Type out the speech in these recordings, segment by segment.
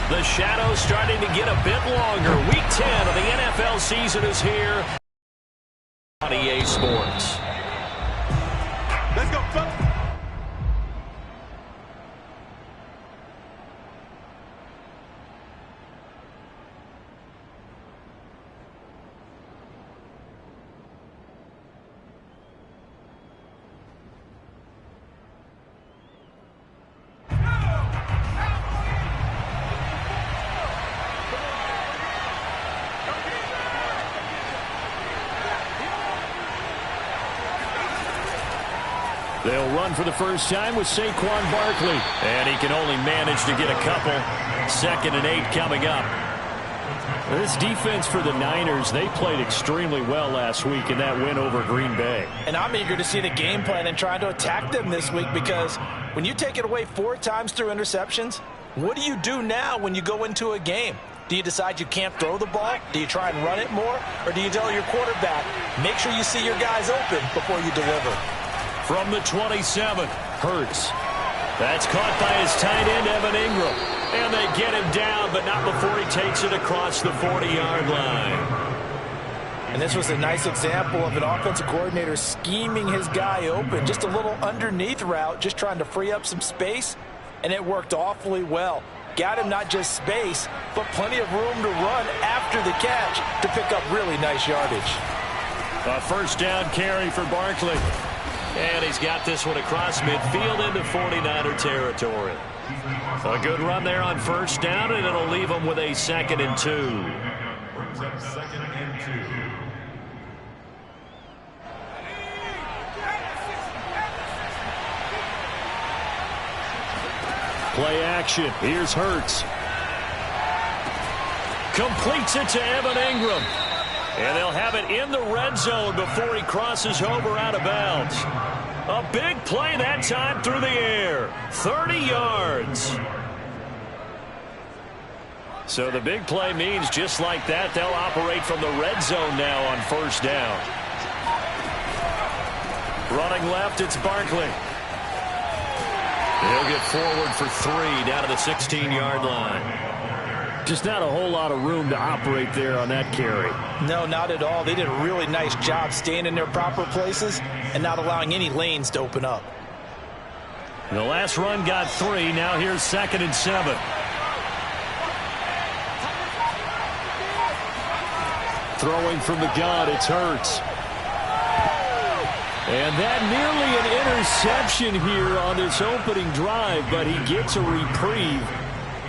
The shadow's starting to get a bit longer. Week 10 of the NFL season is here on EA Sports. Let's go, fellas. They'll run for the first time with Saquon Barkley. And he can only manage to get a couple. 2nd and 8 coming up. This defense for the Niners, they played extremely well last week in that win over Green Bay. And I'm eager to see the game plan and try to attack them this week, because when you take it away 4 times through interceptions, what do you do now when you go into a game? Do you decide you can't throw the ball? Do you try and run it more? Or do you tell your quarterback, make sure you see your guys open before you deliver? From the 27, Hurts. That's caught by his tight end, Evan Ingram. And they get him down, but not before he takes it across the 40-yard line. And this was a nice example of an offensive coordinator scheming his guy open. Just a little underneath route, just trying to free up some space. And it worked awfully well. Got him not just space, but plenty of room to run after the catch to pick up really nice yardage. A first down carry for Barkley. And he's got this one across midfield into 49er territory. A good run there on first down, and it'll leave him with a 2nd and 2. Brings up 2nd and 2. Play action. Here's Hurts. Completes it to Evan Ingram. And they'll have it in the red zone before he crosses over out of bounds. A big play that time through the air. 30 yards. So the big play means just like that, they'll operate from the red zone now on first down. Running left, it's Barkley. He'll get forward for 3 down to the 16-yard line. Just not a whole lot of room to operate there on that carry. No, not at all. They did a really nice job staying in their proper places and not allowing any lanes to open up. The last run got 3. Now here's 2nd and 7. Throwing from the gun, it's Hurts. And that nearly an interception here on this opening drive, but he gets a reprieve.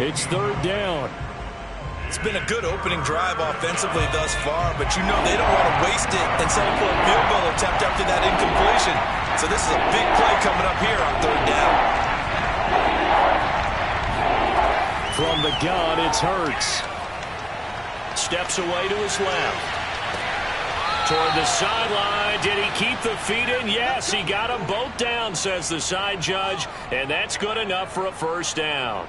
It's 3rd down. It's been a good opening drive offensively thus far, but you know they don't want to waste it and settle for a field goal attempt after that incompletion. So this is a big play coming up here on 3rd down. From the gun, it's Hurts. Steps away to his left. Toward the sideline. Did he keep the feet in? Yes, he got them both down, says the side judge, and that's good enough for a first down.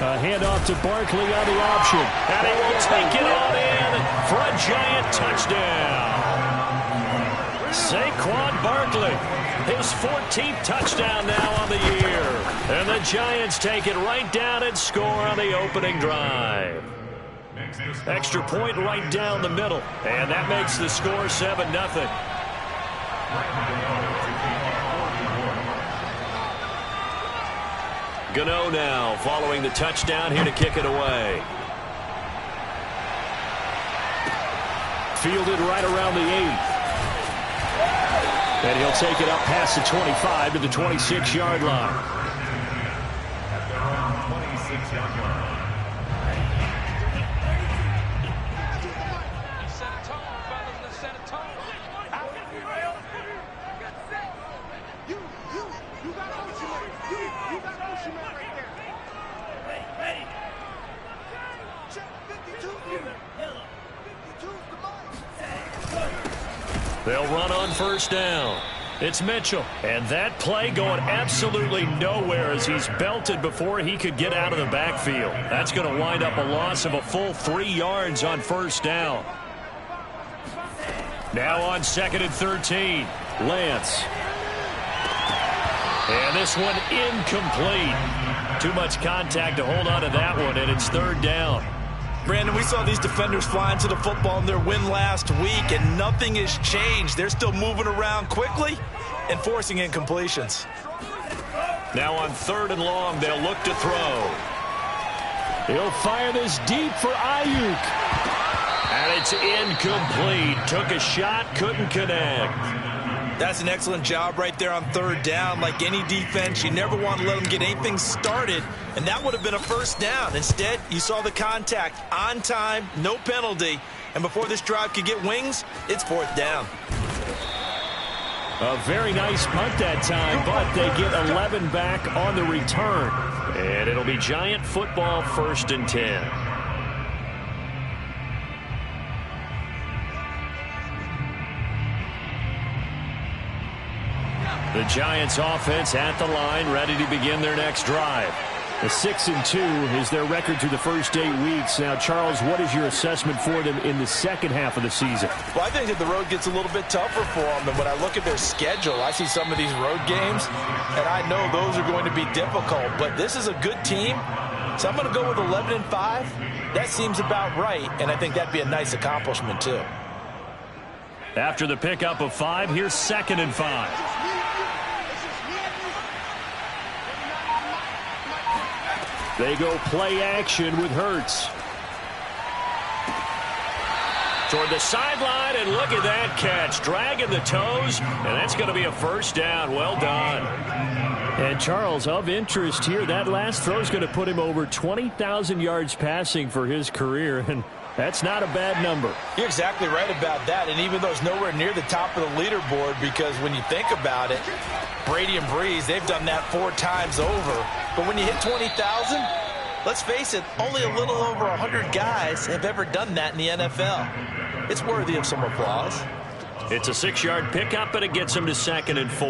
A handoff to Barkley on the option. And he will take it on in for a giant touchdown. Saquon Barkley, his 14th touchdown now on the year. And the Giants take it right down and score on the opening drive. Extra point right down the middle. And that makes the score 7-0. Gano now following the touchdown here to kick it away. Fielded right around the 8. And he'll take it up past the 25 to the 26-yard line. At their own 26-yard line. Set a tone, fellas. Let's set a tone. You got Ocean Man. You got Ocean Man right there. Ready. Check 52 here. 52's the mic. They'll run on first down. It's Mitchell. And that play going absolutely nowhere as he's belted before he could get out of the backfield. That's going to wind up a loss of a full 3 yards on first down. Now on 2nd and 13, Lance. And this one incomplete. Too much contact to hold on to that one, and it's 3rd down. Brandon, we saw these defenders fly into the football in their win last week, and nothing has changed. They're still moving around quickly and forcing incompletions. Now on 3rd and long, they'll look to throw. He'll fire this deep for Ayuk. And it's incomplete. Took a shot, couldn't connect. That's an excellent job right there on 3rd down. Like any defense, you never want to let them get anything started, and that would have been a 1st down. Instead, you saw the contact on time, no penalty, and before this drive could get wings, it's 4th down. A very nice punt that time, but they get 11 back on the return. And it'll be Giant football, 1st and 10. The Giants offense at the line, ready to begin their next drive. A 6-2 is their record through the first 8 weeks. Now, Charles, what is your assessment for them in the second half of the season? Well, I think that the road gets a little bit tougher for them. And when I look at their schedule, I see some of these road games, and I know those are going to be difficult. But this is a good team, so I'm going to go with 11-5. That seems about right, and I think that'd be a nice accomplishment, too. After the pickup of 5, here's 2nd and 5. They go play action with Hurts. Toward the sideline, and look at that catch. Dragging the toes, and that's going to be a 1st down. Well done. And, Charles, of interest here, that last throw is going to put him over 20,000 yards passing for his career, and that's not a bad number. You're exactly right about that, and even though it's nowhere near the top of the leaderboard, because when you think about it, Brady and Breeze, they've done that 4 times over. But when you hit 20,000, let's face it, only a little over 100 guys have ever done that in the NFL. It's worthy of some applause. It's a 6-yard pickup, and it gets him to 2nd and 4.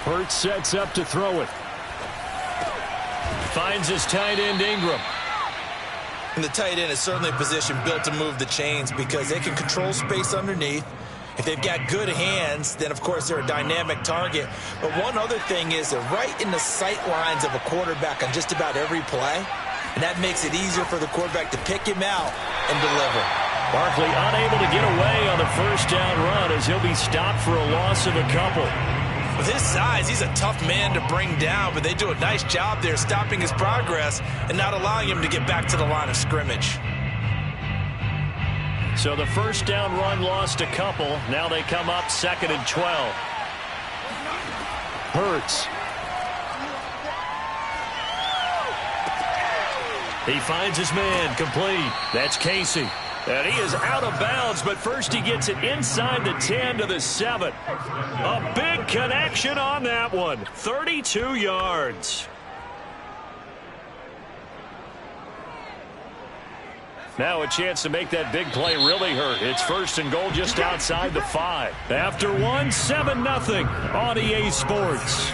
Hurts sets up to throw it. Finds his tight end, Ingram. And the tight end is certainly a position built to move the chains because they can control space underneath. If they've got good hands, then, of course, they're a dynamic target. But one other thing is they're right in the sight lines of a quarterback on just about every play, and that makes it easier for the quarterback to pick him out and deliver. Barkley unable to get away on the 1st down run as he'll be stopped for a loss of a couple. With his size, he's a tough man to bring down, but they do a nice job there stopping his progress and not allowing him to get back to the line of scrimmage. So the 1st down run lost a couple. Now they come up 2nd and 12. Hurts. He finds his man, complete. That's Casey. And he is out of bounds, but first he gets it inside the 10 to the 7. A big connection on that one. 32 yards. Now a chance to make that big play really hurt. It's 1st and goal just outside the 5. After one, 7-0 on EA Sports.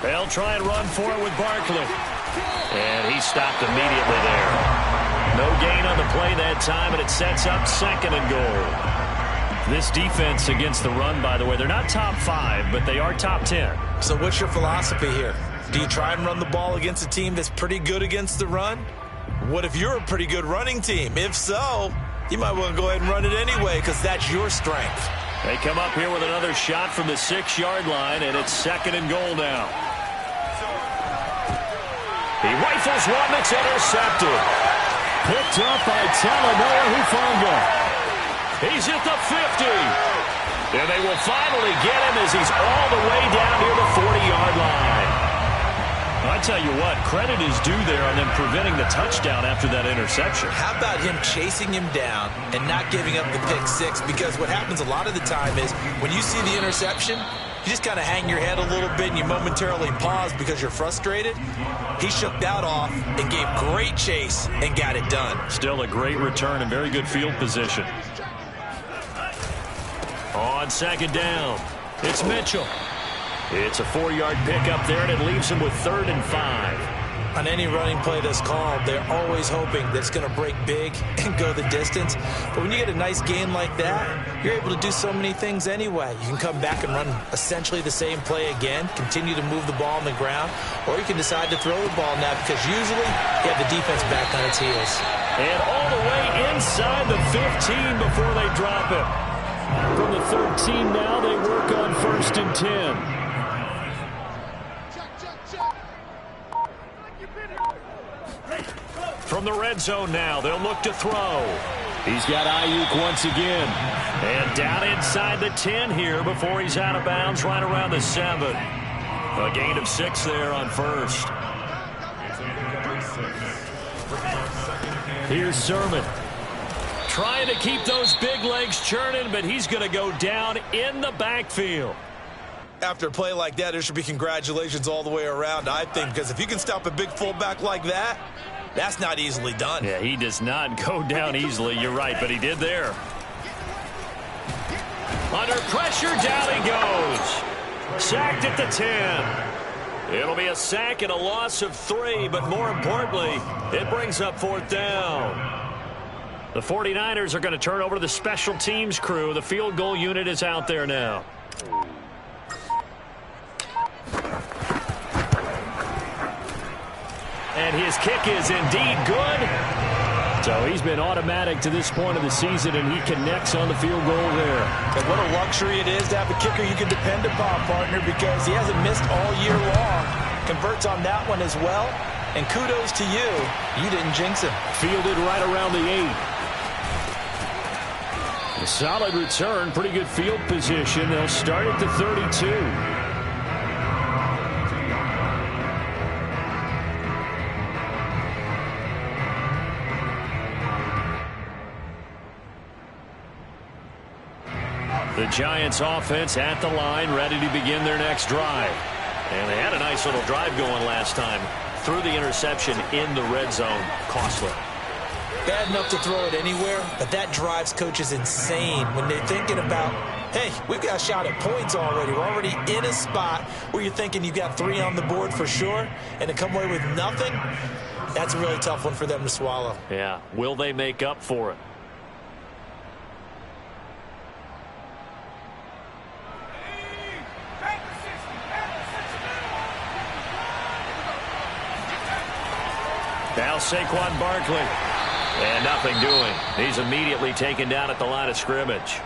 They'll try and run for it with Barkley. And he stopped immediately there. No gain on the play that time, and it sets up 2nd and goal. This defense against the run, by the way, they're not top 5, but they are top 10. So what's your philosophy here? Do you try and run the ball against a team that's pretty good against the run? What if you're a pretty good running team? If so, you might want to go ahead and run it anyway because that's your strength. They come up here with another shot from the 6-yard line, and it's 2nd and goal now. He rifles one that's intercepted. Picked up by Talanoa Hufanga. He's at the 50. And they will finally get him as he's all the way down near the 40-yard line. I tell you what, credit is due there on them preventing the touchdown after that interception. How about him chasing him down and not giving up the pick 6? Because what happens a lot of the time is when you see the interception, you just kind of hang your head a little bit and you momentarily pause because you're frustrated. He shook that off and gave great chase and got it done. Still a great return and very good field position. On second down, it's Mitchell. It's a 4-yard pickup there, and it leaves him with 3rd and 5. On any running play that's called, they're always hoping that it's going to break big and go the distance. But when you get a nice gain like that, you're able to do so many things anyway. You can come back and run essentially the same play again, continue to move the ball on the ground, or you can decide to throw the ball now because usually you have the defense back on its heels. And all the way inside the 15 before they drop it. From the 13 now, they work on 1st and 10. From the red zone now, they'll look to throw. He's got Ayuk once again. And down inside the 10 here before he's out of bounds right around the 7. A gain of 6 there on 1st. Here's Sermon. Trying to keep those big legs churning, but he's going to go down in the backfield. After a play like that, there should be congratulations all the way around, I think, because if you can stop a big fullback like that, that's not easily done. Yeah, he does not go down easily. You're right, but he did there. Under pressure, down he goes. Sacked at the 10. It'll be a sack and a loss of 3, but more importantly, it brings up 4th down. The 49ers are going to turn over to the special teams crew. The field goal unit is out there now. And his kick is indeed good. So he's been automatic to this point of the season, and he connects on the field goal there. And what a luxury it is to have a kicker you can depend upon, partner, because he hasn't missed all year long. Converts on that one as well. And kudos to you. You didn't jinx him. Fielded right around the 8. A solid return, pretty good field position. They'll start at the 32. The Giants offense at the line, ready to begin their next drive. And they had a nice little drive going last time. Threw the interception in the red zone. Costly. Bad enough to throw it anywhere, but that drives coaches insane when they're thinking about, hey, we've got a shot at points already. We're already in a spot where you're thinking you've got 3 on the board for sure, and to come away with nothing, that's a really tough one for them to swallow. Yeah, will they make up for it? Now Saquon Barkley. And nothing doing. He's immediately taken down at the line of scrimmage.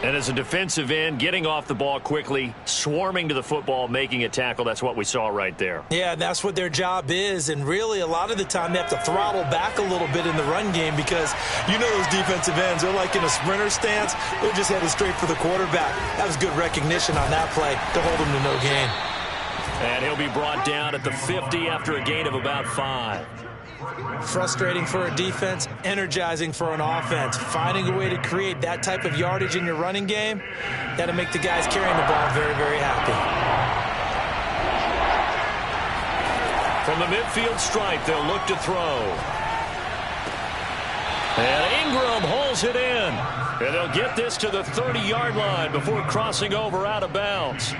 And as a defensive end, getting off the ball quickly, swarming to the football, making a tackle, that's what we saw right there. Yeah, that's what their job is. And really, a lot of the time, they have to throttle back a little bit in the run game because you know those defensive ends, they're like in a sprinter stance. They're just headed straight for the quarterback. That was good recognition on that play to hold him to no gain. And he'll be brought down at the 50 after a gain of about 5. Frustrating for a defense, energizing for an offense. Finding a way to create that type of yardage in your running game, that'll make the guys carrying the ball very, very happy. From the midfield stripe, they'll look to throw. And Ingram holds it in. And they'll get this to the 30-yard line before crossing over out of bounds.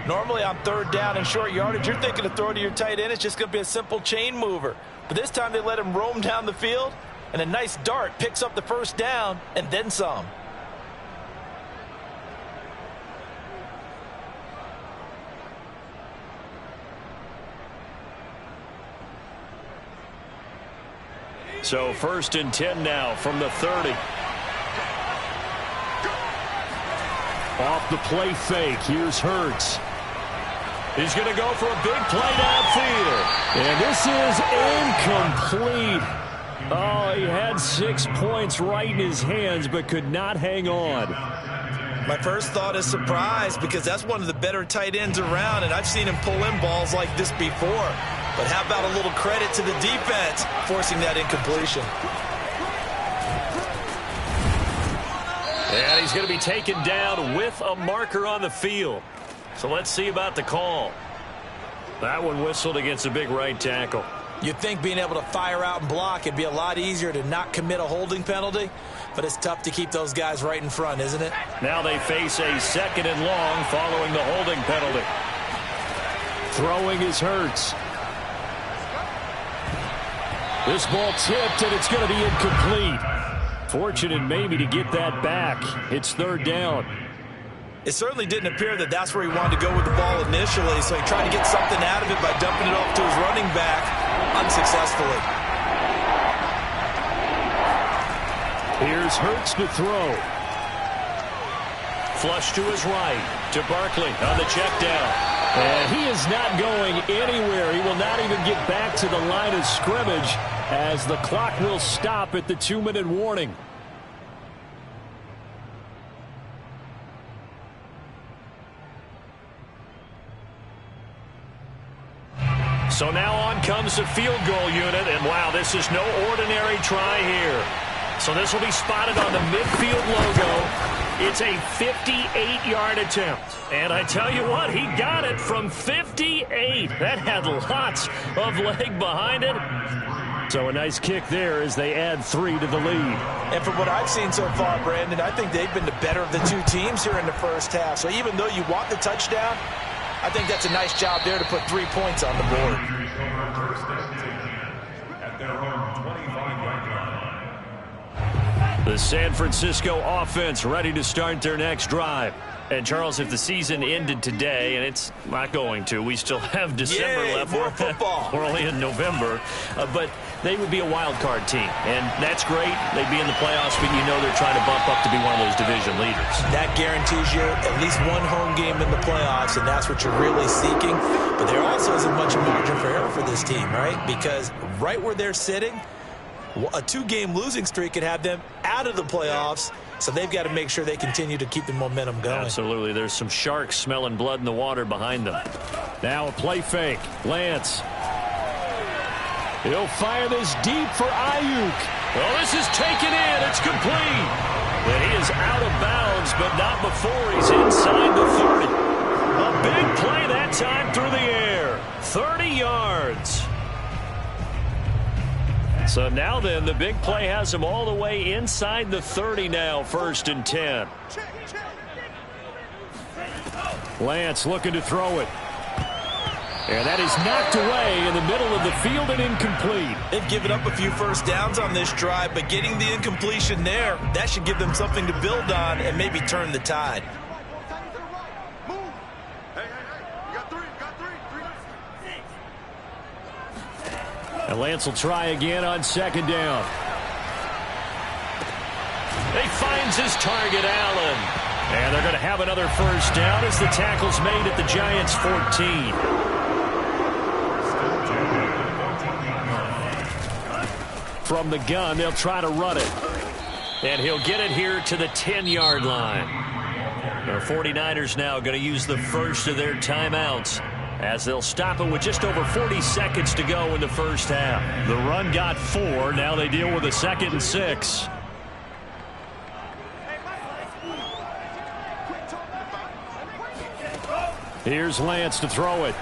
Normally on 3rd down and short yardage, you're thinking to throw to your tight end. It's just going to be a simple chain mover. But this time they let him roam down the field, and a nice dart picks up the 1st down and then some. So 1st and 10 now from the 30. Off the play fake. Here's Hurts. He's going to go for a big play downfield. And this is incomplete. Oh, he had 6 points right in his hands, but could not hang on. My first thought is surprise because that's one of the better tight ends around, and I've seen him pull in balls like this before. But how about a little credit to the defense forcing that incompletion? And he's going to be taken down with a marker on the field. So let's see about the call. That one whistled against a big right tackle. You'd think being able to fire out and block, it'd be a lot easier to not commit a holding penalty, but it's tough to keep those guys right in front, isn't it? Now they face a 2nd and long following the holding penalty. Throwing is Hurts. This ball tipped, and it's going to be incomplete. Fortunate maybe to get that back. It's 3rd down. It certainly didn't appear that that's where he wanted to go with the ball initially, so he tried to get something out of it by dumping it off to his running back unsuccessfully. Here's Hurts to throw. Flush to his right to Barkley on the check down. And he is not going anywhere. He will not even get back to the line of scrimmage as the clock will stop at the 2-minute warning. So now on comes the field goal unit, and wow, this is no ordinary try here. So this will be spotted on the midfield logo. It's a 58-yard attempt. And I tell you what, he got it from 58. That had lots of leg behind it. So a nice kick there as they add 3 to the lead. And from what I've seen so far, Brandon, I think they've been the better of the two teams here in the first half. So even though you want the touchdown, I think that's a nice job there to put 3 points on the board. At their own 25-yard line. The San Francisco offense ready to start their next drive. And, Charles, if the season ended today, and it's not going to, we still have December left. More football. We're only in November. But they would be a wild card team. And that's great. They'd be in the playoffs, but you know they're trying to bump up to be one of those division leaders. That guarantees you at least one home game in the playoffs, and that's what you're really seeking. But there also isn't much margin for error for this team, right? Because right where they're sitting, a 2-game losing streak could have them out of the playoffs. So they've got to make sure they continue to keep the momentum going. Absolutely. There's some sharks smelling blood in the water behind them. Now a play fake. Lance. He'll fire this deep for Ayuk. Well, this is taken in. It's complete. And he is out of bounds, but not before he's inside the 30. A big play that time through the air. 30 yards. So now then, the big play has him all the way inside the 30 now, 1st and 10. Lance looking to throw it. And that is knocked away in the middle of the field and incomplete. They've given up a few first downs on this drive, but getting the incompletion there, that should give them something to build on and maybe turn the tide. And Lance will try again on 2nd down. He finds his target, Allen. And they're going to have another first down as the tackle's made at the Giants' 14. From the gun, they'll try to run it. And he'll get it here to the 10-yard line. The 49ers now going to use the first of their timeouts, as they'll stop it with just over 40 seconds to go in the first half. The run got 4. Now they deal with a 2nd and 6. Here's Lance to throw it.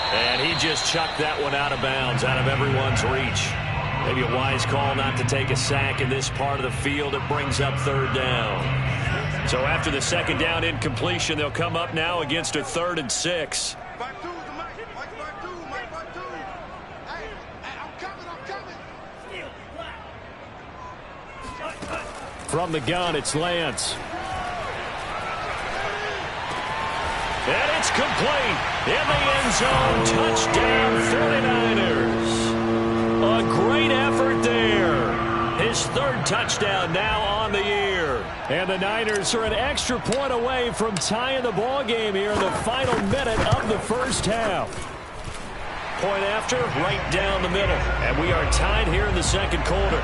And he just chucked that one out of bounds, out of everyone's reach. Maybe a wise call not to take a sack in this part of the field. It brings up 3rd down. So after the 2nd down incompletion, they'll come up now against a 3rd and 6. From the gun, it's Lance. And it's complete. In the end zone, touchdown 49ers. A great effort there. His 3rd touchdown now on the year. And the Niners are an extra point away from tying the ball game here in the final minute of the first half. Point after, right down the middle. And we are tied here in the 2nd quarter.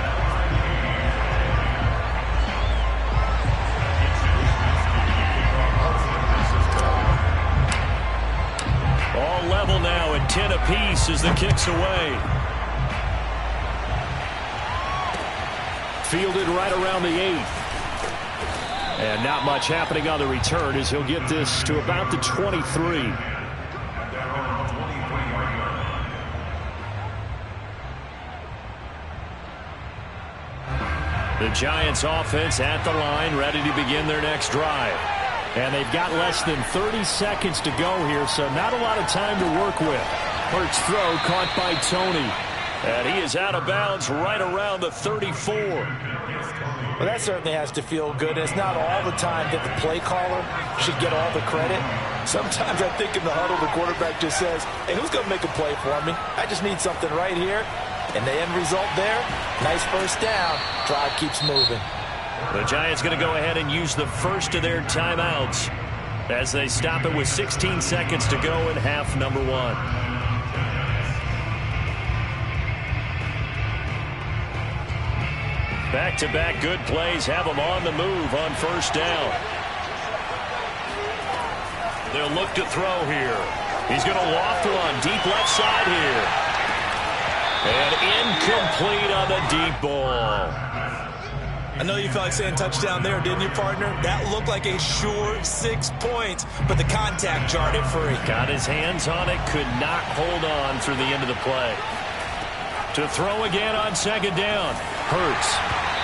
All level now at 10 apiece as the kick's away. fielded right around the 8. And not much happening on the return as he'll get this to about the 23. The Giants offense at the line, ready to begin their next drive. And they've got less than 30 seconds to go here, so not a lot of time to work with. Hurts throw caught by Tony. And he is out of bounds right around the 34. Well, that certainly has to feel good. It's not all the time that the play caller should get all the credit. Sometimes I think in the huddle, the quarterback just says, hey, who's going to make a play for me? I just need something right here. And the end result there, nice first down. Drive keeps moving. The Giants going to go ahead and use the first of their timeouts as they stop it with 16 seconds to go in half number 1. Back-to-back good plays have them on the move on first down. They'll look to throw here. He's going to loft one deep left side here. And incomplete on the deep ball. I know you felt like saying touchdown there, didn't you, partner? That looked like a sure 6 points, but the contact jarred it free. Got his hands on it, could not hold on through the end of the play. To throw again on second down. Hurts.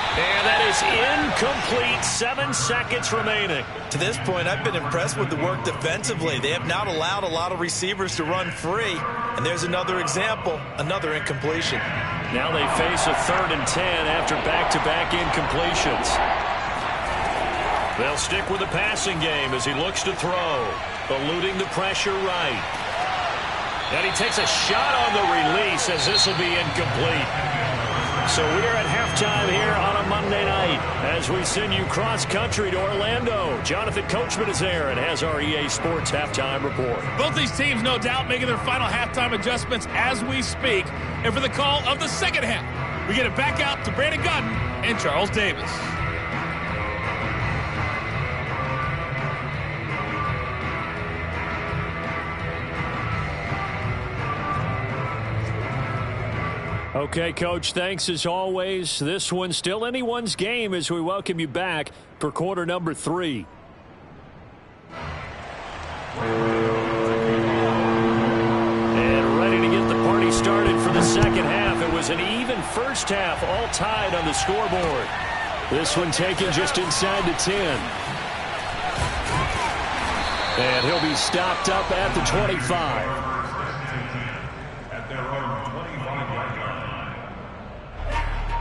And that is incomplete. 7 seconds remaining. To this point, I've been impressed with the work defensively. They have not allowed a lot of receivers to run free. And there's another example, another incompletion. Now they face a 3rd and 10 after back-to-back incompletions. They'll stick with the passing game as he looks to throw, eluding the pressure right. And he takes a shot on the release as this will be incomplete. So we are at halftime here on a Monday night as we send you cross-country to Orlando. Jonathan Coachman is there and has our EA Sports halftime report. Both these teams, no doubt, making their final halftime adjustments as we speak. And for the call of the second half, we get it back out to Brandon Godden and Charles Davis. Okay, Coach, thanks as always. This one's still anyone's game as we welcome you back for quarter number 3. And ready to get the party started for the second half. It was an even first half, all tied on the scoreboard. This one taken just inside the 10. And he'll be stopped up at the 25.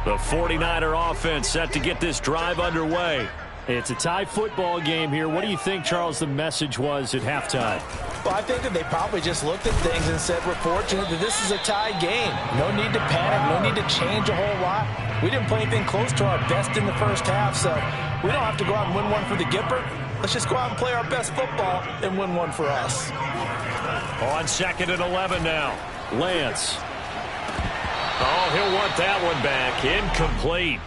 The 49er offense set to get this drive underway. It's a tie football game here. What do you think, Charles, the message was at halftime? Well, I think that they probably just looked at things and said, we're fortunate that this is a tie game. No need to panic. No need to change a whole lot. We didn't play anything close to our best in the first half, so we don't have to go out and win one for the Gipper. Let's just go out and play our best football and win one for us. On 2nd and 11 now. Lance. Oh, he'll want that one back. Incomplete.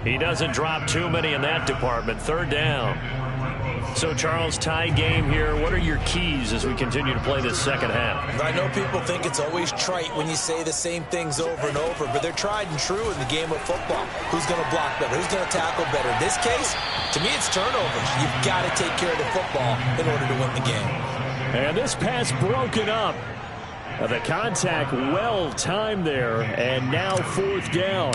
He doesn't drop too many in that department. 3rd down. So, Charles, tie game here. What are your keys as we continue to play this second half? I know people think it's always trite when you say the same things over and over, but they're tried and true in the game of football. Who's going to block better? Who's going to tackle better? In this case, to me, it's turnovers. You've got to take care of the football in order to win the game. And this pass broken up. The contact well timed there, and now 4th down.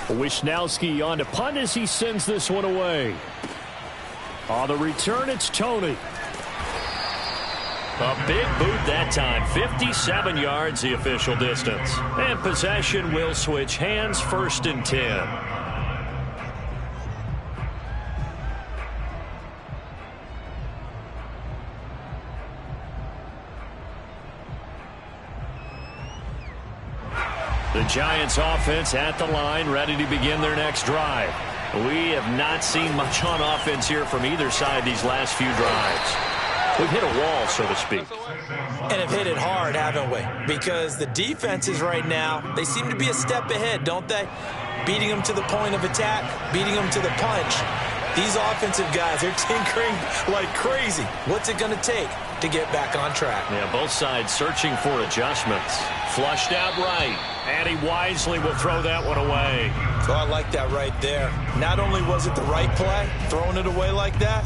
Wisnowski on to punt as he sends this one away. On the return, it's Tony. A big boot that time. 57 yards the official distance. And possession will switch hands. 1st and 10. The Giants offense at the line, ready to begin their next drive. We have not seen much on offense here from either side these last few drives. We've hit a wall, so to speak. And have hit it hard, haven't we? Because the defenses right now, they seem to be a step ahead, don't they? Beating them to the point of attack, beating them to the punch. These offensive guys are tinkering like crazy. What's it going to take? to get back on track. Yeah, both sides searching for adjustments. Flushed out right, and he wisely will throw that one away. So I like that right there. Not only was it the right play, throwing it away like that,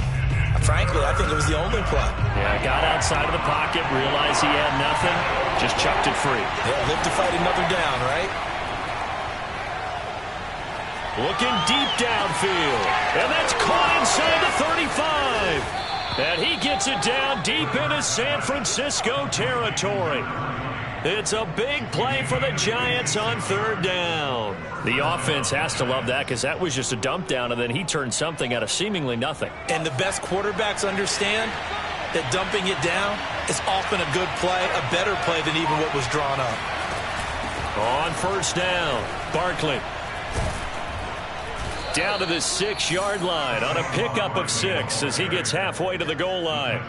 frankly, I think it was the only play. Yeah, got outside of the pocket, realized he had nothing, just chucked it free. Yeah, live to fight another down, right? Looking deep downfield, and that's caught inside the 35. And he gets it down deep into San Francisco territory. It's a big play for the Giants on third down. The offense has to love that because that was just a dump down, and then he turned something out of seemingly nothing. And the best quarterbacks understand that dumping it down is often a good play, a better play than even what was drawn up. On first down, Barkley. Down to the 6-yard line on a pickup of 6 as he gets halfway to the goal line.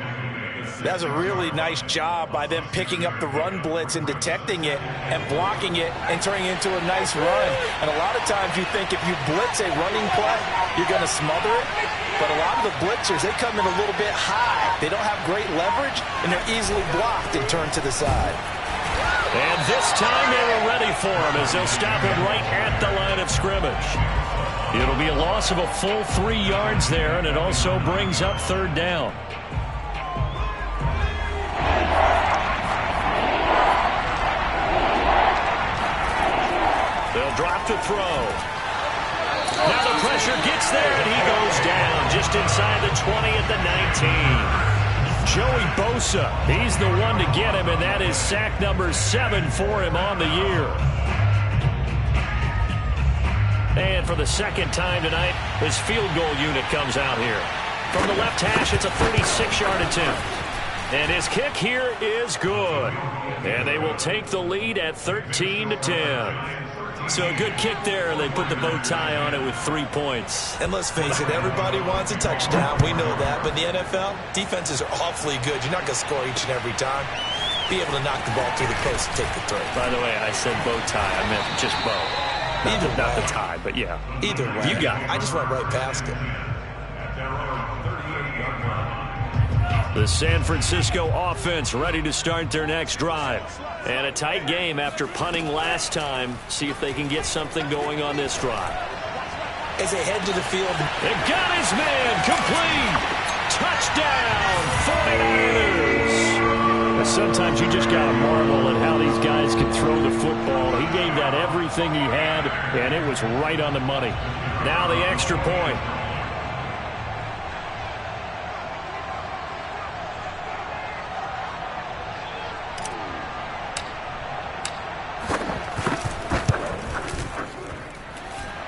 That's a really nice job by them picking up the run blitz and detecting it and blocking it and turning it into a nice run. And a lot of times you think if you blitz a running play, you're going to smother it. But a lot of the blitzers, they come in a little bit high. They don't have great leverage, and they're easily blocked and turned to the side. And this time they were ready for him as they'll stop him right at the line of scrimmage. It'll be a loss of a full 3 yards there, and it also brings up third down. They'll drop to throw. Now the pressure gets there, and he goes down just inside the 20 at the 19. Joey Bosa, he's the one to get him, and that is sack number 7 for him on the year. And for the second time tonight, his field goal unit comes out here. From the left hash, it's a 36-yard attempt. And his kick here is good. And they will take the lead at 13-10. So a good kick there. They put the bow tie on it with 3 points. And let's face it, everybody wants a touchdown. We know that. But in the NFL, defenses are awfully good. You're not going to score each and every time. Be able to knock the ball through the post and take the throw. By the way, I said bow tie. I meant just bow. Not the tie, but yeah. Either way. You got it. I just went right past it. The San Francisco offense ready to start their next drive. And a tight game after punting last time. See if they can get something going on this drive. As they head to the field. They got his man complete. Touchdown, 49ers. Sometimes you just got to marvel at how these guys can throw the football. He gave that everything he had, and it was right on the money. Now the extra point.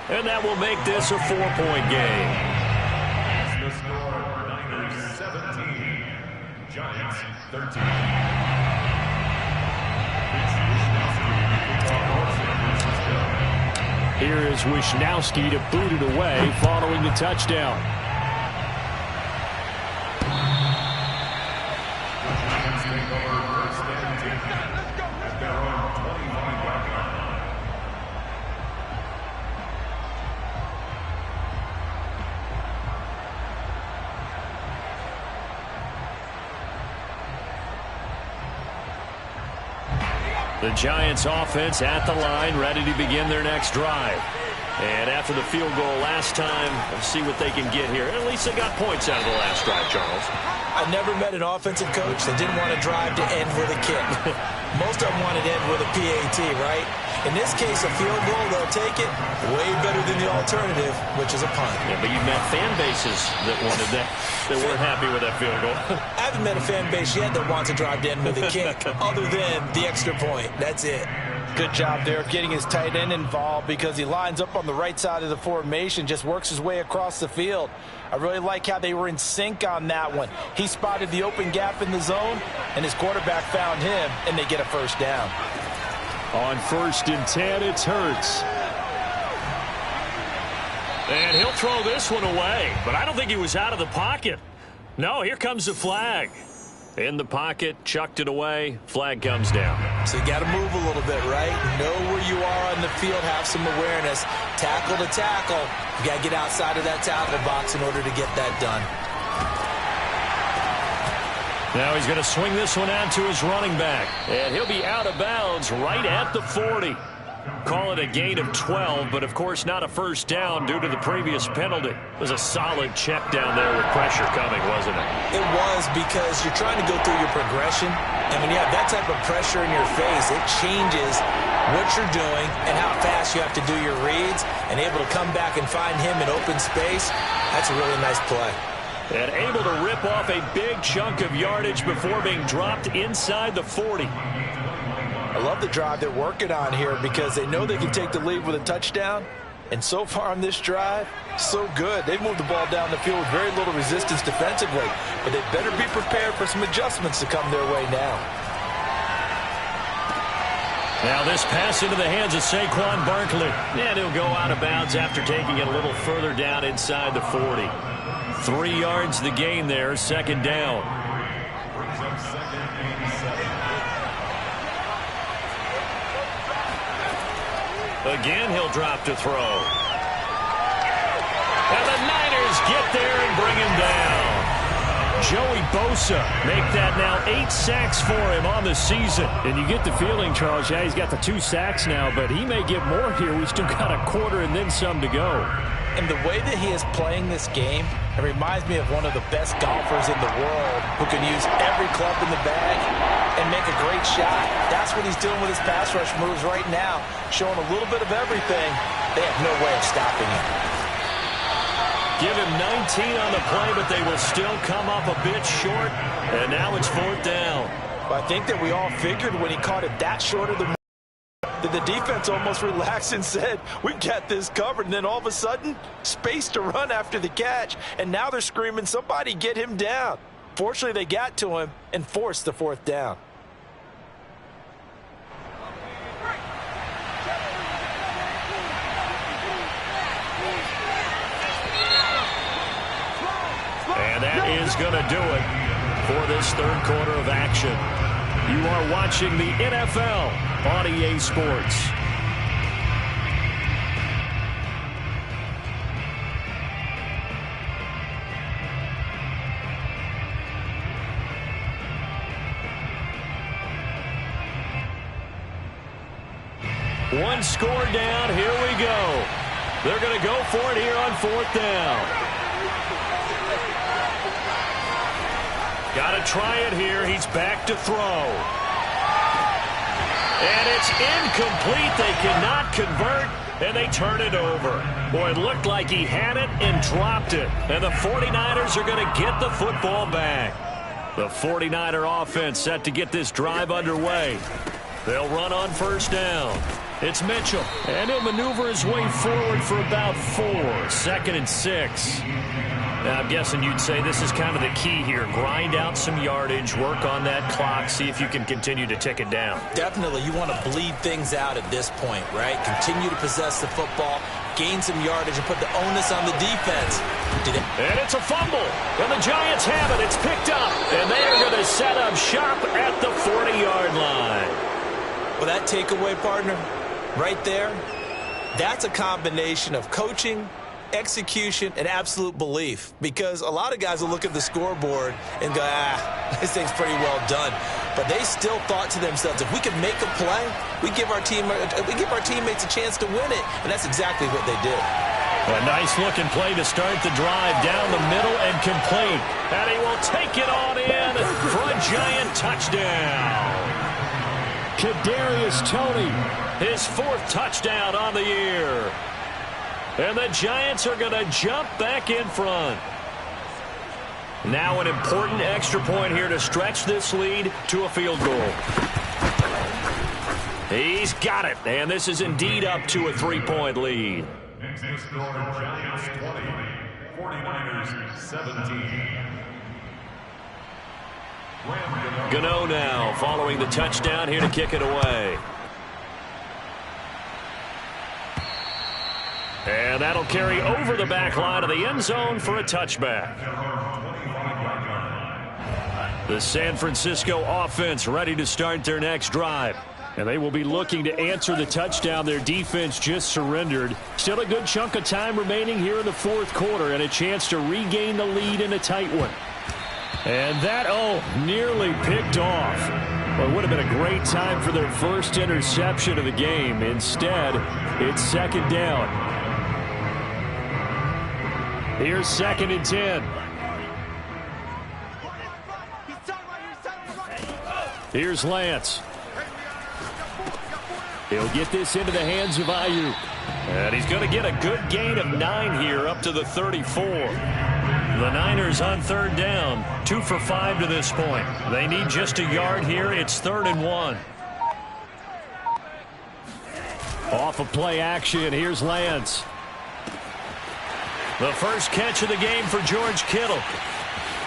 And that will make this a 4-point game. The score, Niners 17, Giants 13. Here is Wisnowski to boot it away following the touchdown. The Giants offense at the line, ready to begin their next drive. And after the field goal last time, let's see what they can get here. At least they got points out of the last drive, Charles. I've never met an offensive coach that didn't want to drive to end with a kick. Most of them wanted to end with a PAT, right? In this case, a field goal, they'll take it way better than the alternative, which is a punt. Yeah, but you've met fan bases that wanted that weren't happy with that field goal. I haven't met a fan base yet that wants to drive to end with a kick, other than the extra point. That's it. Good job there getting his tight end involved because he lines up on the right side of the formation, just works his way across the field. I really like how they were in sync on that one. He spotted the open gap in the zone, and his quarterback found him, and they get a first down. On 1st and 10, it's Hurts. And he'll throw this one away, but I don't think he was out of the pocket. No, here comes the flag. In the pocket, chucked it away, flag comes down. So you got to move a little bit, right? Know where you are on the field, have some awareness. Tackle to tackle. You got to get outside of that tackle box in order to get that done. Now he's going to swing this one out to his running back. And he'll be out of bounds right at the 40. Call it a gain of 12, but of course not a first down due to the previous penalty. It was a solid check down there with pressure coming, wasn't it? It was, because you're trying to go through your progression, and when you have that type of pressure in your face, it changes what you're doing and how fast you have to do your reads, and able to come back and find him in open space. That's a really nice play. And able to rip off a big chunk of yardage before being dropped inside the 40. I love the drive they're working on here, because they know they can take the lead with a touchdown. And so far on this drive, so good. They've moved the ball down the field with very little resistance defensively. But they better be prepared for some adjustments to come their way now. Now this pass into the hands of Saquon Barkley. And he'll go out of bounds after taking it a little further down inside the 40. 3 yards the gain there, second down. Brings up second and 7. Again, he'll drop to throw. And the Niners get there and bring him down. Joey Bosa make that now 8 sacks for him on the season. And you get the feeling, Charles, yeah, he's got the 2 sacks now, but he may get more here. We still got a quarter and then some to go. And the way that he is playing this game, it reminds me of one of the best golfers in the world who can use every club in the bag and make a great shot. That's what he's doing with his pass rush moves right now, showing a little bit of everything. They have no way of stopping him. Give him 19 on the play, but they will still come up a bit short. And now it's 4th down. But I think that we all figured when he caught it that short of the that the defense almost relaxed and said, we got this covered. And then all of a sudden, space to run after the catch. And now they're screaming, somebody get him down. Fortunately, they got to him and forced the 4th down. And that is going to do it for this 3rd quarter of action. You are watching the NFL on EA Sports. One score down. Here we go. They're going to go for it here on 4th down. Got to try it here. He's back to throw. And it's incomplete. They cannot convert, and they turn it over. Boy, it looked like he had it and dropped it. And the 49ers are going to get the football back. The 49er offense set to get this drive underway. They'll run on 1st down. It's Mitchell, and he'll maneuver his way forward for about 4. 2nd and 6. Now, I'm guessing you'd say this is kind of the key here. Grind out some yardage, work on that clock, see if you can continue to tick it down. Definitely, you want to bleed things out at this point, right? Continue to possess the football, gain some yardage, and put the onus on the defense. And it's a fumble, and the Giants have it. It's picked up, and they are going to set up shop at the 40-yard line. Well, that takeaway, partner, right there, that's a combination of coaching, execution, and absolute belief, because a lot of guys will look at the scoreboard and go, this thing's pretty well done. But they still thought to themselves, if we could make a play, we give our teammates a chance to win it, and that's exactly what they did. A nice-looking play to start the drive down the middle and complete. And he will take it on in for a Giant touchdown. Kadarius Toney, his 4th touchdown on the year. And the Giants are going to jump back in front. Now an important extra point here to stretch this lead to a field goal. He's got it, and this is indeed up to a 3-point lead. Next to score, Giants 20, 49ers 17. Gano now following the touchdown here to kick it away. And that'll carry over the back line of the end zone for a touchback. The San Francisco offense ready to start their next drive. And they will be looking to answer the touchdown their defense just surrendered. Still a good chunk of time remaining here in the 4th quarter and a chance to regain the lead in a tight one. And that, nearly picked off. Well, it would have been a great time for their first interception of the game. Instead, it's second down. Here's 2nd and 10. Here's Lance. He'll get this into the hands of Ayuk. And he's going to get a good gain of 9 here up to the 34. The Niners on 3rd down. 2 for 5 to this point. They need just a yard here. It's 3rd and 1. Off of play action, here's Lance. The first catch of the game for George Kittle.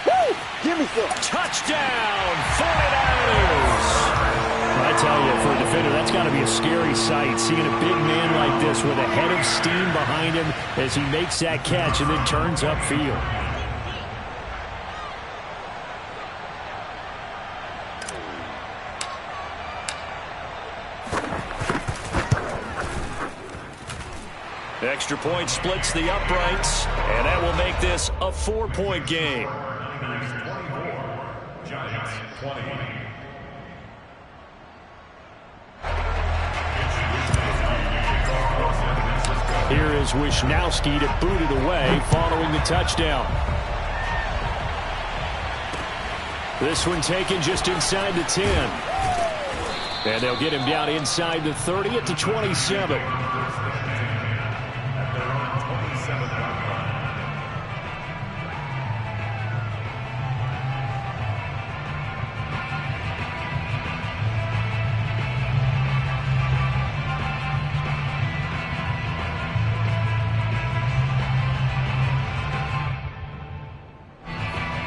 Woo! Give me some. Touchdown, 49ers! I tell you, for a defender, that's got to be a scary sight, seeing a big man like this with a head of steam behind him as he makes that catch and then turns upfield. Extra point splits the uprights, and that will make this a 4-point game. Niners 24, Giants 20. Here is Wisnowski to boot it away following the touchdown. This one taken just inside the 10. And they'll get him down inside the 30 at the 27.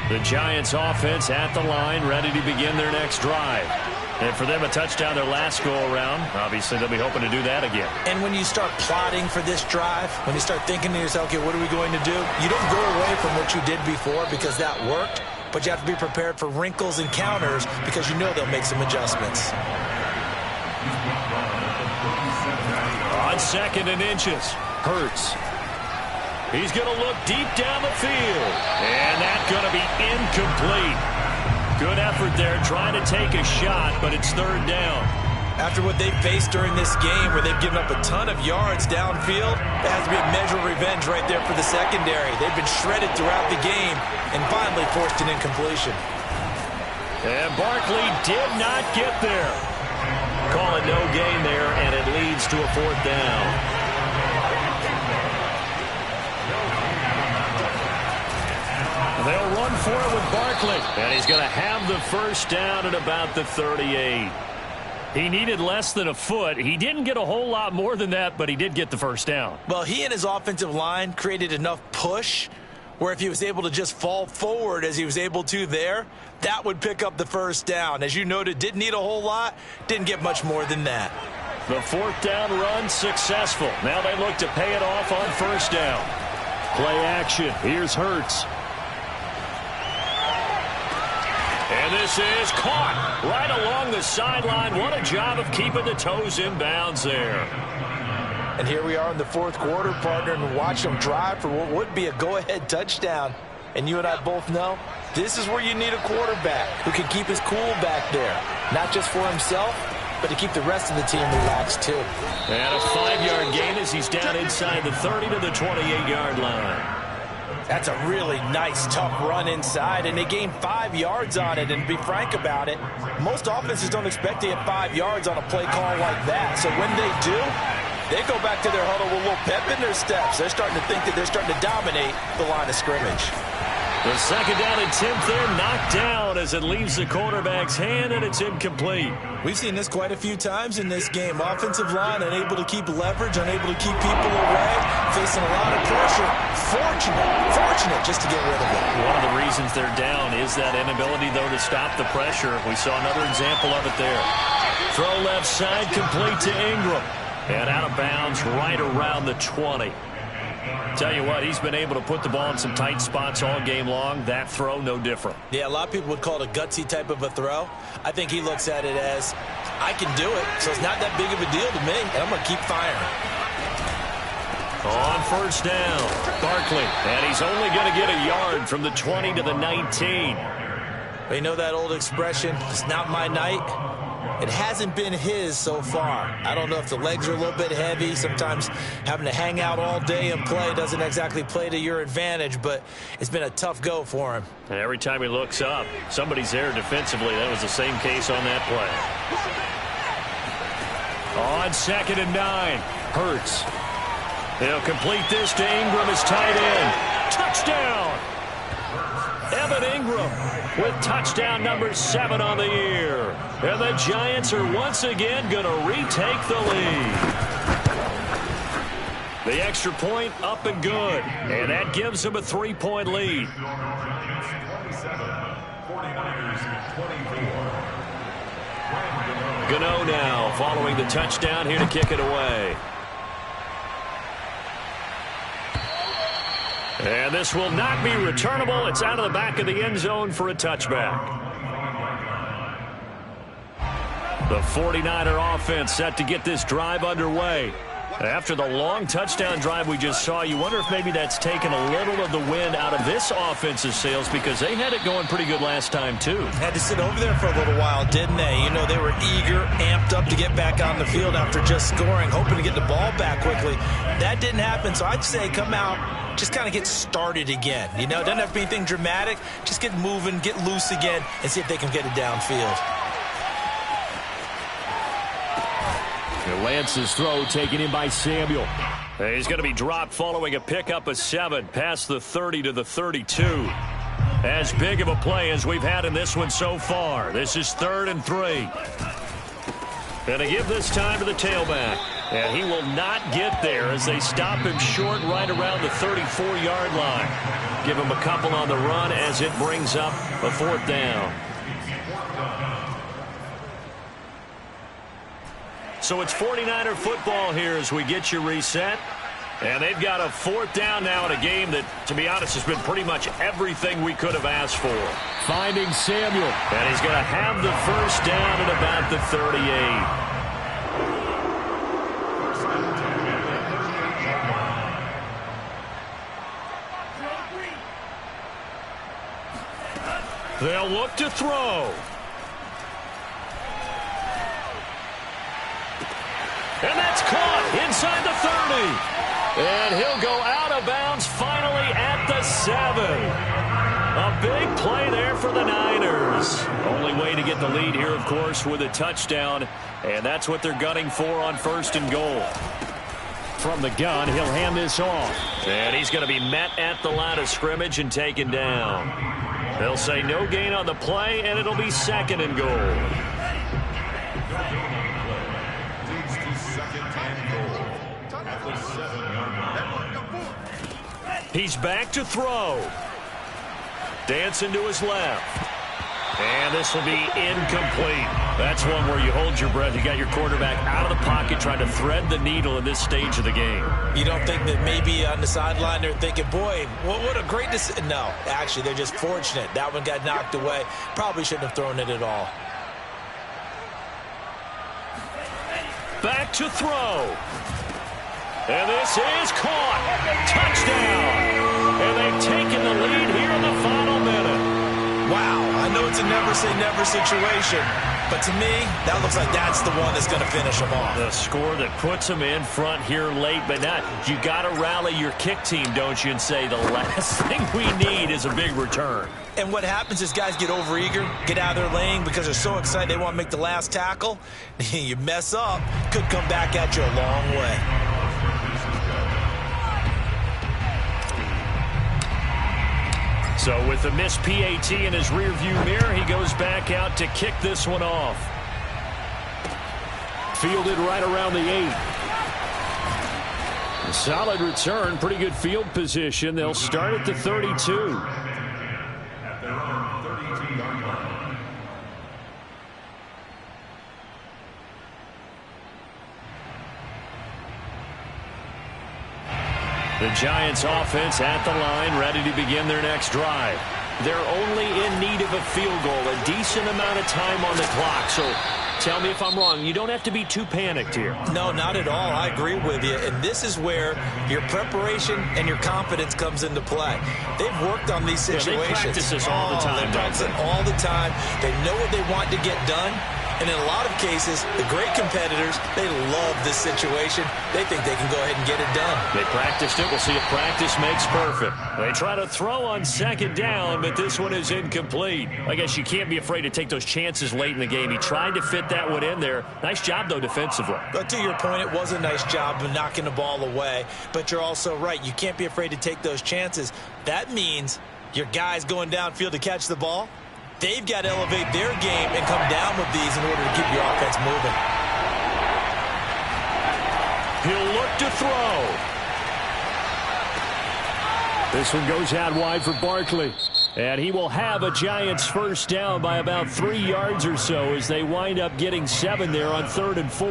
The Giants offense at the line, ready to begin their next drive. And for them, a touchdown their last go-around. Obviously, they'll be hoping to do that again. And when you start plotting for this drive, when you start thinking to yourself, okay, what are we going to do? You don't go away from what you did before because that worked, but you have to be prepared for wrinkles and counters because you know they'll make some adjustments. On 2nd and inches, Hurts. He's going to look deep down the field. And that's going to be incomplete. Good effort there trying to take a shot, but it's 3rd down. After what they've faced during this game where they've given up a ton of yards downfield, there has to be a measure of revenge right there for the secondary. They've been shredded throughout the game and finally forced an incompletion. And Barkley did not get there. Call it no gain there, and it leads to a 4th down. They'll run for it with Barkley. And he's going to have the first down at about the 38. He needed less than a foot. He didn't get a whole lot more than that, but he did get the first down. Well, he and his offensive line created enough push where if he was able to just fall forward as he was able to there, that would pick up the first down. As you noted, didn't need a whole lot, didn't get much more than that. The 4th down run successful. Now they look to pay it off on 1st down. Play action. Here's Hurts. And this is caught right along the sideline. What a job of keeping the toes in bounds there. And here we are in the 4th quarter, partner, and watch them drive for what would be a go-ahead touchdown. And you and I both know this is where you need a quarterback who can keep his cool back there. Not just for himself, but to keep the rest of the team relaxed too. And a 5-yard gain as he's down inside the 30 to the 28-yard line. That's a really nice, tough run inside, and they gained 5 yards on it. And to be frank about it, most offenses don't expect to get 5 yards on a play call like that. So when they do, they go back to their huddle with a little pep in their steps. They're starting to think that they're starting to dominate the line of scrimmage. The 2nd down and 10th there, knocked down as it leaves the quarterback's hand, and it's incomplete. We've seen this quite a few times in this game. Offensive line unable to keep leverage, unable to keep people away, facing a lot of pressure. Fortunate just to get rid of it. One of the reasons they're down is that inability, though, to stop the pressure. We saw another example of it there. Throw left side, complete to Ingram. And out of bounds right around the 20. Tell you what, he's been able to put the ball in some tight spots all game long. That throw, no different. Yeah, a lot of people would call it a gutsy type of a throw. I think he looks at it as, I can do it, so it's not that big of a deal to me, and I'm going to keep firing. On 1st down, Barkley. And he's only going to get a yard from the 20 to the 19. But you know that old expression, it's not my night? It hasn't been his so far. I don't know if the legs are a little bit heavy. Sometimes having to hang out all day and play doesn't exactly play to your advantage, but it's been a tough go for him. And every time he looks up, somebody's there defensively. That was the same case on that play. On 2nd and 9, Hurts. He'll complete this to Ingram as tight end. Touchdown! Evan Ingram with touchdown number 7 on the year. And the Giants are once again going to retake the lead. The extra point up and good. And that gives them a 3-point lead. Gano now following the touchdown here to kick it away. And this will not be returnable. It's out of the back of the end zone for a touchback. The 49er offense set to get this drive underway. After the long touchdown drive we just saw, you wonder if maybe that's taken a little of the wind out of this offense's sails, because they had it going pretty good last time, too. Had to sit over there for a little while, didn't they? You know, they were eager, amped up to get back on the field after just scoring, hoping to get the ball back quickly. That didn't happen, so I'd say come out, just kind of get started again. You know, it doesn't have to be anything dramatic. Just get moving, get loose again, and see if they can get it downfield. Lance's throw taken in by Samuel. He's going to be dropped following a pickup of 7 past the 30 to the 32. As big of a play as we've had in this one so far. This is 3rd and 3. And to give this time to the tailback. And he will not get there as they stop him short right around the 34-yard line. Give him a couple on the run as it brings up a 4th down. So it's 49er football here as we get you reset. And they've got a 4th down now in a game that, to be honest, has been pretty much everything we could have asked for. Finding Samuel. And he's going to have the 1st down at about the 38. They'll look to throw. And that's caught inside the 30. And he'll go out of bounds finally at the 7. A big play there for the Niners. Only way to get the lead here, of course, with a touchdown. And that's what they're gunning for on 1st and goal. From the gun, he'll hand this off. And he's going to be met at the line of scrimmage and taken down. They'll say no gain on the play, and it'll be 2nd and goal. He's back to throw. Dancing to his left. And this will be incomplete. That's one where you hold your breath. You got your quarterback out of the pocket trying to thread the needle in this stage of the game. You don't think that maybe on the sideline they're thinking, boy, what a great decision. No, actually, they're just fortunate. That one got knocked away. Probably shouldn't have thrown it at all. Back to throw. And this is caught. Touchdown. And they've taken the lead here in the final minute. Wow, I know it's a never-say-never situation, but to me, that looks like that's the one that's going to finish them off. The score that puts them in front here late, but not. You got to rally your kick team, don't you, and say the last thing we need is a big return. And what happens is guys get overeager, get out of their lane because they're so excited they want to make the last tackle. You mess up, could come back at you a long way. So with the missed PAT in his rearview mirror, he goes back out to kick this one off. Fielded right around the 8. A solid return, pretty good field position. They'll start at the 32. At their own 32-yard line. The Giants offense at the line, ready to begin their next drive. They're only in need of a field goal, a decent amount of time on the clock. So tell me if I'm wrong. You don't have to be too panicked here. No, not at all. I agree with you. And this is where your preparation and your confidence comes into play. They've worked on these situations. They practice this all the time. They practice it all the time. They know what they want to get done. And in a lot of cases, the great competitors, they love this situation. They think they can go ahead and get it done. They practiced it. We'll see if practice makes perfect. They try to throw on second down, but this one is incomplete. I guess you can't be afraid to take those chances late in the game. He tried to fit that one in there. Nice job, though, defensively. But to your point, it was a nice job of knocking the ball away. But you're also right. You can't be afraid to take those chances. That means your guys going downfield to catch the ball, they've got to elevate their game and come down with these in order to keep your offense moving. He'll look to throw. This one goes out wide for Barkley. And he will have a Giants first down by about 3 yards or so as they wind up getting 7 there on 3rd and 4.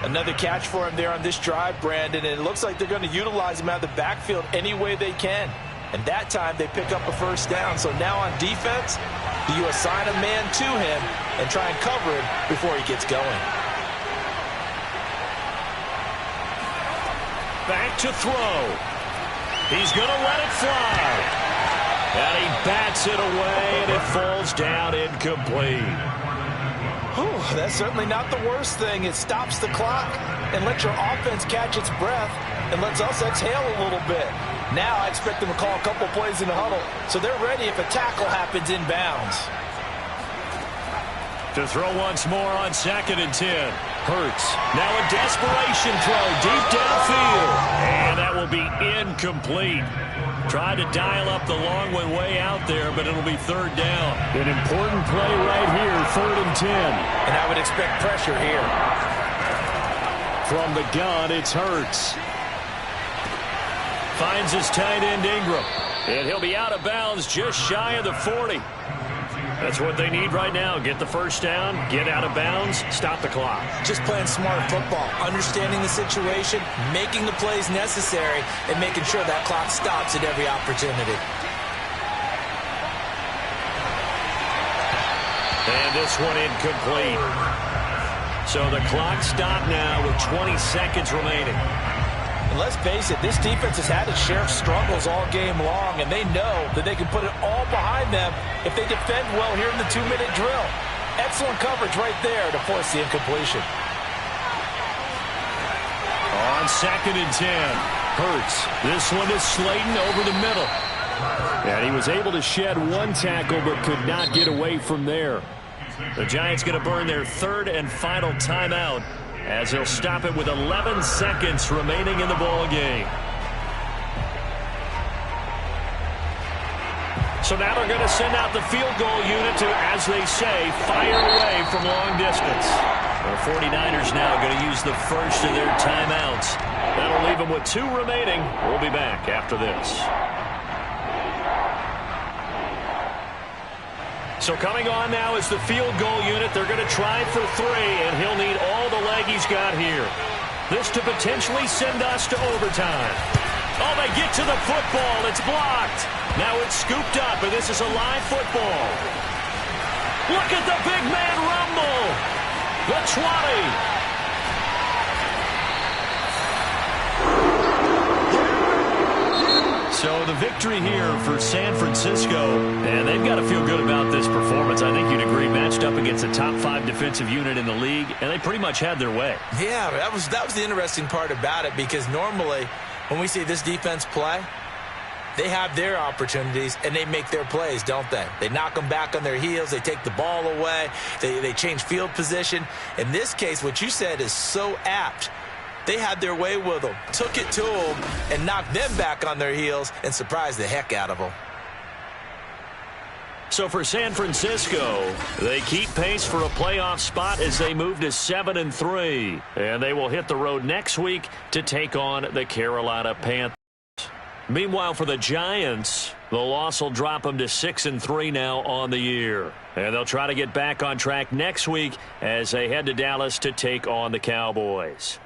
Another catch for him there on this drive, Brandon, and it looks like they're going to utilize him out of the backfield any way they can. And that time they pick up a first down. So now on defense, you assign a man to him and try and cover him before he gets going. Back to throw. He's going to let it fly. And he bats it away, and it falls down incomplete. Whew, that's certainly not the worst thing. It stops the clock and lets your offense catch its breath and lets us exhale a little bit. Now I expect them to call a couple plays in the huddle, so they're ready if a tackle happens inbounds. To throw once more on 2nd and 10. Hurts. Now a desperation throw deep downfield. And that will be incomplete. Tried to dial up the long one way out there, but it'll be 3rd down. An important play right here, 3rd and 10. And I would expect pressure here. From the gun, it's Hurts. Finds his tight end Ingram. And he'll be out of bounds just shy of the 40. That's what they need right now. Get the first down, get out of bounds, stop the clock. Just playing smart football, understanding the situation, making the plays necessary, and making sure that clock stops at every opportunity. And this one incomplete. So the clock stopped now with 20 seconds remaining. And let's face it, this defense has had its share of struggles all game long, and they know that they can put it all behind them if they defend well here in the 2-minute drill. Excellent coverage right there to force the incompletion. On 2nd and 10, Hurts. This one is Slayton over the middle. And he was able to shed one tackle but could not get away from there. The Giants going to burn their 3rd and final timeout, as he'll stop it with 11 seconds remaining in the ball game. So now they're going to send out the field goal unit to, as they say, fire away from long distance. The 49ers now going to use the first of their timeouts. That'll leave them with 2 remaining. We'll be back after this. So coming on now is the field goal unit. They're going to try for 3, and he'll need all the leg he's got here. This to potentially send us to overtime. Oh, they get to the football. It's blocked. Now it's scooped up, and this is a live football. Look at the big man rumble. The 20. So the victory here for San Francisco, and they've got to feel good about this performance. I think you'd agree, matched up against a top 5 defensive unit in the league, and they pretty much had their way. Yeah, that was the interesting part about it, because normally when we see this defense play, they have their opportunities and they make their plays, don't they? They knock them back on their heels. They take the ball away. They change field position. In this case, what you said is so apt. They had their way with them, took it to them, and knocked them back on their heels and surprised the heck out of them. So for San Francisco, they keep pace for a playoff spot as they move to 7-3. And they will hit the road next week to take on the Carolina Panthers. Meanwhile, for the Giants, the loss will drop them to 6-3 now on the year. And they'll try to get back on track next week as they head to Dallas to take on the Cowboys.